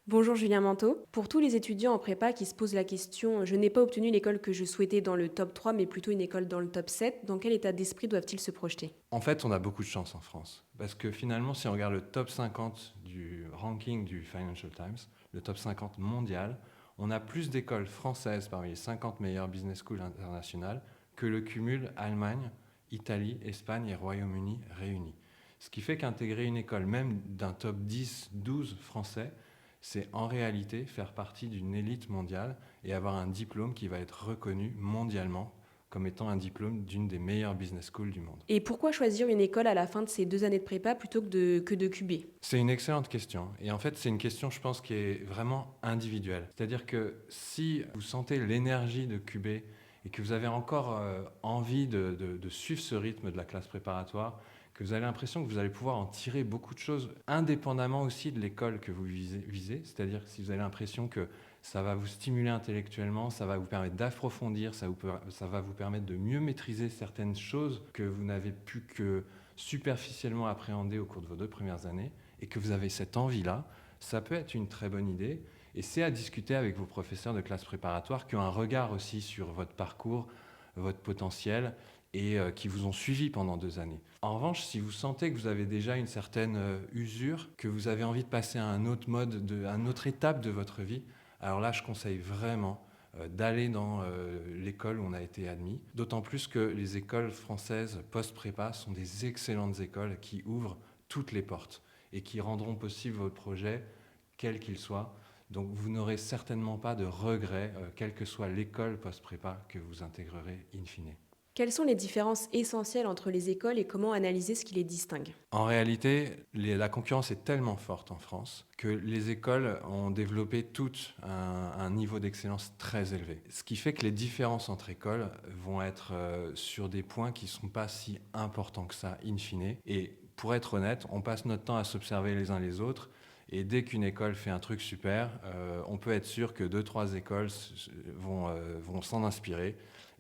Bonjour Julien Manteau. Pour tous les étudiants en prépa qui se posent la question je n'ai pas obtenu l'école que je souhaitais dans le top 3, mais plutôt une école dans le top 7, dans quel état d'esprit doivent-ils se projeter? En fait, on a beaucoup de chance en France. Parce que finalement, si on regarde le top 50 du ranking du Financial Times, le top 50 mondial, on a plus d'écoles françaises parmi les 50 meilleures business schools internationales que le cumul Allemagne, Italie, Espagne et Royaume-Uni réunis. Ce qui fait qu'intégrer une école, même d'un top 10, 12 français, c'est en réalité faire partie d'une élite mondiale et avoir un diplôme qui va être reconnu mondialement comme étant un diplôme d'une des meilleures business schools du monde. Et pourquoi choisir une école à la fin de ces 2 années de prépa plutôt que de QB? C'est une excellente question. Et en fait, c'est une question, je pense, qui est vraiment individuelle. C'est-à-dire que si vous sentez l'énergie de QB et que vous avez encore envie de suivre ce rythme de la classe préparatoire, que vous avez l'impression que vous allez pouvoir en tirer beaucoup de choses, indépendamment aussi de l'école que vous visez. C'est-à-dire que si vous avez l'impression que ça va vous stimuler intellectuellement, ça va vous permettre d'approfondir, ça va vous permettre de mieux maîtriser certaines choses que vous n'avez pu que superficiellement appréhender au cours de vos 2 premières années, et que vous avez cette envie-là, ça peut être une très bonne idée. Et c'est à discuter avec vos professeurs de classe préparatoire qui ont un regard aussi sur votre parcours, votre potentiel, et qui vous ont suivi pendant 2 années. En revanche, si vous sentez que vous avez déjà une certaine usure, que vous avez envie de passer à un autre à une autre étape de votre vie, alors là, je conseille vraiment d'aller dans l'école où on a été admis. D'autant plus que les écoles françaises post-prépa sont des excellentes écoles qui ouvrent toutes les portes et qui rendront possible votre projet, quel qu'il soit. Donc vous n'aurez certainement pas de regrets, quelle que soit l'école post-prépa que vous intégrerez in fine. Quelles sont les différences essentielles entre les écoles et comment analyser ce qui les distingue? En réalité, la concurrence est tellement forte en France que les écoles ont développé toutes un niveau d'excellence très élevé. Ce qui fait que les différences entre écoles vont être sur des points qui ne sont pas si importants que ça, in fine. Et pour être honnête, on passe notre temps à s'observer les uns les autres. Et dès qu'une école fait un truc super, on peut être sûr que 2, 3 écoles vont s'en inspirer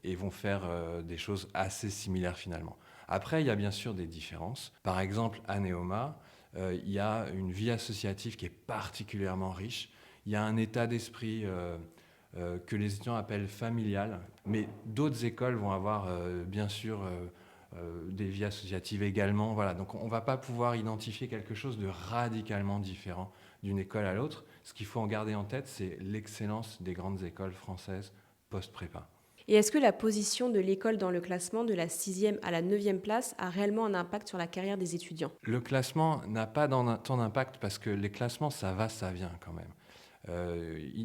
et vont faire des choses assez similaires finalement. Après, il y a bien sûr des différences. Par exemple, à Neoma, il y a une vie associative qui est particulièrement riche. Il y a un état d'esprit que les étudiants appellent familial. Mais d'autres écoles vont avoir bien sûr des vies associatives également. Voilà. Donc on ne va pas pouvoir identifier quelque chose de radicalement différent d'une école à l'autre. Ce qu'il faut en garder en tête, c'est l'excellence des grandes écoles françaises post-prépa. Et est-ce que la position de l'école dans le classement de la 6e à la 9e place a réellement un impact sur la carrière des étudiants? Le classement n'a pas tant d'impact parce que les classements, ça va, ça vient quand même.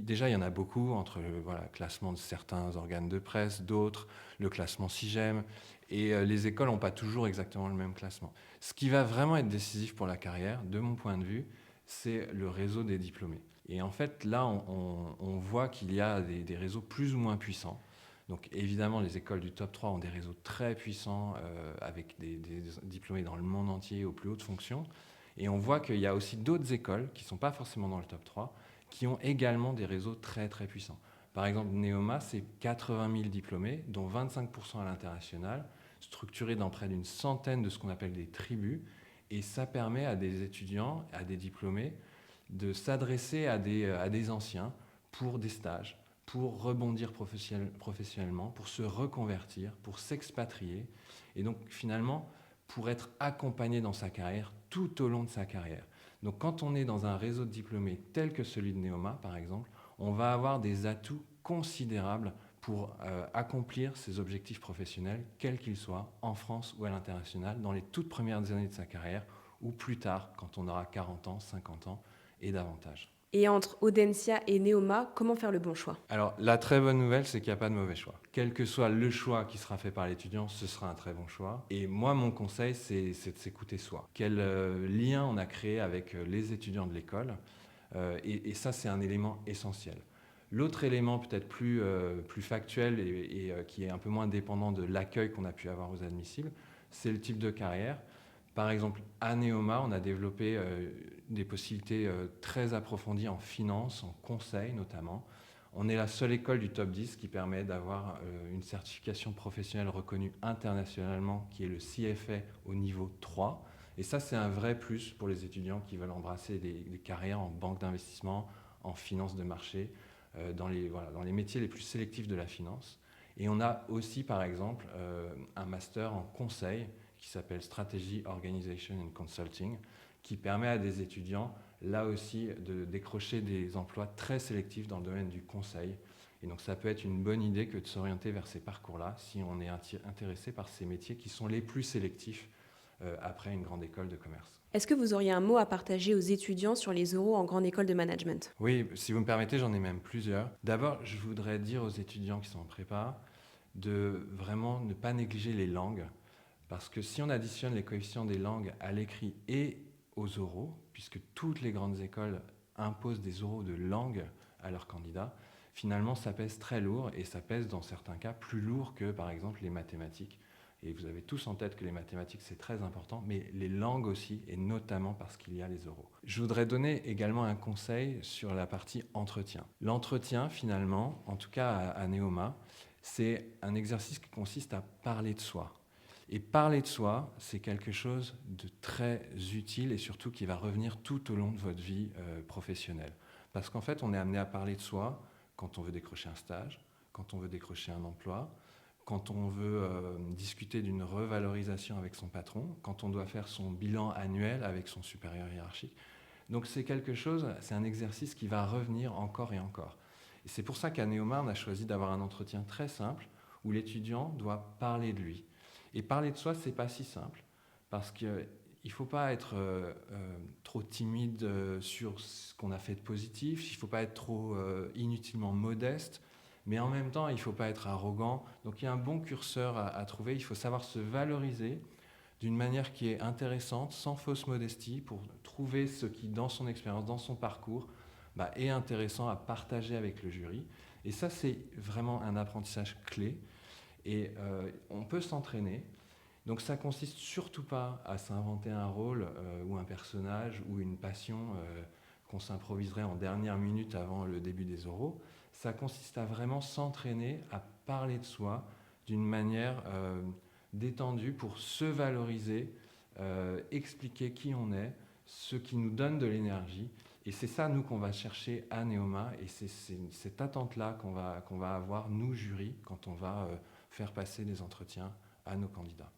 Déjà, il y en a beaucoup entre le classement de certains organes de presse, d'autres, le classement SIGEM, et les écoles n'ont pas toujours exactement le même classement. Ce qui va vraiment être décisif pour la carrière, de mon point de vue, c'est le réseau des diplômés. Et en fait, là, on voit qu'il y a des réseaux plus ou moins puissants. Donc évidemment, les écoles du top 3 ont des réseaux très puissants avec des diplômés dans le monde entier aux plus hautes fonctions. Et on voit qu'il y a aussi d'autres écoles qui ne sont pas forcément dans le top 3 qui ont également des réseaux très très puissants. Par exemple, Neoma, c'est 80 000 diplômés, dont 25% à l'international, structurés dans près d'une centaine de ce qu'on appelle des tribus. Et ça permet à des étudiants, à des diplômés, de s'adresser à des anciens pour des stages, pour rebondir professionnellement, pour se reconvertir, pour s'expatrier, et donc finalement pour être accompagné dans sa carrière tout au long de sa carrière. Donc quand on est dans un réseau de diplômés tel que celui de Neoma par exemple, on va avoir des atouts considérables pour accomplir ses objectifs professionnels, quels qu'ils soient, en France ou à l'international, dans les toutes premières années de sa carrière, ou plus tard, quand on aura 40 ans, 50 ans et davantage. Et entre Audencia et Neoma, comment faire le bon choix? Alors, la très bonne nouvelle, c'est qu'il n'y a pas de mauvais choix. Quel que soit le choix qui sera fait par l'étudiant, ce sera un très bon choix. Et moi, mon conseil, c'est de s'écouter soi. Quel lien on a créé avec les étudiants de l'école. Et ça, c'est un élément essentiel. L'autre élément peut-être plus factuel et qui est un peu moins dépendant de l'accueil qu'on a pu avoir aux admissibles, c'est le type de carrière. Par exemple, à Neoma, on a développé des possibilités très approfondies en finance, en conseil notamment. On est la seule école du top 10 qui permet d'avoir une certification professionnelle reconnue internationalement, qui est le CFA au niveau 3. Et ça, c'est un vrai plus pour les étudiants qui veulent embrasser des carrières en banque d'investissement, en finance de marché, dans les métiers les plus sélectifs de la finance. Et on a aussi, par exemple, un master en conseil qui s'appelle Strategy, Organization and Consulting, qui permet à des étudiants, là aussi, de décrocher des emplois très sélectifs dans le domaine du conseil. Et donc ça peut être une bonne idée que de s'orienter vers ces parcours-là si on est intéressé par ces métiers qui sont les plus sélectifs après une grande école de commerce. Est-ce que vous auriez un mot à partager aux étudiants sur les euros en grande école de management? Oui, si vous me permettez, j'en ai même plusieurs. D'abord, je voudrais dire aux étudiants qui sont en prépa de vraiment ne pas négliger les langues, parce que si on additionne les coefficients des langues à l'écrit et aux oraux, puisque toutes les grandes écoles imposent des oraux de langue à leurs candidats, finalement ça pèse très lourd et ça pèse dans certains cas plus lourd que par exemple les mathématiques. Et vous avez tous en tête que les mathématiques c'est très important, mais les langues aussi, et notamment parce qu'il y a les oraux. Je voudrais donner également un conseil sur la partie entretien. L'entretien finalement, en tout cas à Neoma, c'est un exercice qui consiste à parler de soi. Et parler de soi, c'est quelque chose de très utile et surtout qui va revenir tout au long de votre vie professionnelle. Parce qu'en fait, on est amené à parler de soi quand on veut décrocher un stage, quand on veut décrocher un emploi, quand on veut discuter d'une revalorisation avec son patron, quand on doit faire son bilan annuel avec son supérieur hiérarchique. Donc c'est quelque chose, c'est un exercice qui va revenir encore et encore. Et c'est pour ça qu'à Neoma, on a choisi d'avoir un entretien très simple où l'étudiant doit parler de lui. Et parler de soi, c'est pas si simple, parce qu'il ne faut pas être trop timide sur ce qu'on a fait de positif, il ne faut pas être trop inutilement modeste, mais en même temps, il ne faut pas être arrogant. Donc il y a un bon curseur à trouver, il faut savoir se valoriser d'une manière qui est intéressante, sans fausse modestie, pour trouver ce qui, dans son expérience, dans son parcours, est intéressant à partager avec le jury. Et ça, c'est vraiment un apprentissage clé. Et on peut s'entraîner. Donc ça consiste surtout pas à s'inventer un rôle ou un personnage ou une passion qu'on s'improviserait en dernière minute avant le début des oraux. Ça consiste à vraiment s'entraîner à parler de soi d'une manière détendue pour se valoriser, expliquer qui on est, ce qui nous donne de l'énergie. Et c'est ça, nous, qu'on va chercher à Neoma. Et c'est cette attente-là qu'on va avoir, nous, jury, quand on va faire passer des entretiens à nos candidats.